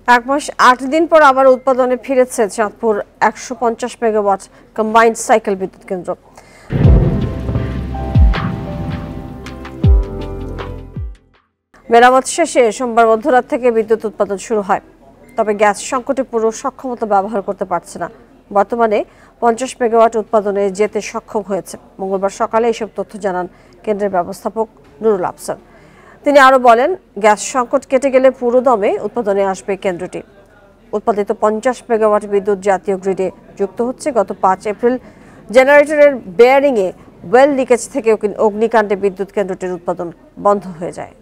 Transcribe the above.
এক মাস ৮ দিন পর আবার উৎপাদনে ফিরেছে চাঁদপুর ১৫০ মেগাওয়াট কম্বাইন্ড সাইকেল বিদ্যুৎ কেন্দ্র। মেরামত শেষে সোমবার মধ্যরাত থেকে বিদ্যুৎ উৎপাদন শুরু হয়, তবে গ্যাস সংকটে পুরো সক্ষমতা ব্যবহার করতে পারছে না। বর্তমানে ৫০ মেগাওয়াট উৎপাদনে যেতে সক্ষম হয়েছে। মঙ্গলবার সকালে এসব তথ্য জানান কেন্দ্রের ব্যবস্থাপক নুরুল আফসার। তিনি আরও বলেন, গ্যাস সংকট কেটে গেলে পুরো দমে উৎপাদনে আসবে কেন্দ্রটি। উৎপাদিত ৫০ মেগাওয়াট বিদ্যুৎ জাতীয় গ্রিডে যুক্ত হচ্ছে। গত ৫ এপ্রিল জেনারেটরের বেয়ারিংয়ে ওয়েল লিকেজ থেকে অগ্নিকাণ্ডে বিদ্যুৎ কেন্দ্রটির উৎপাদন বন্ধ হয়ে যায়।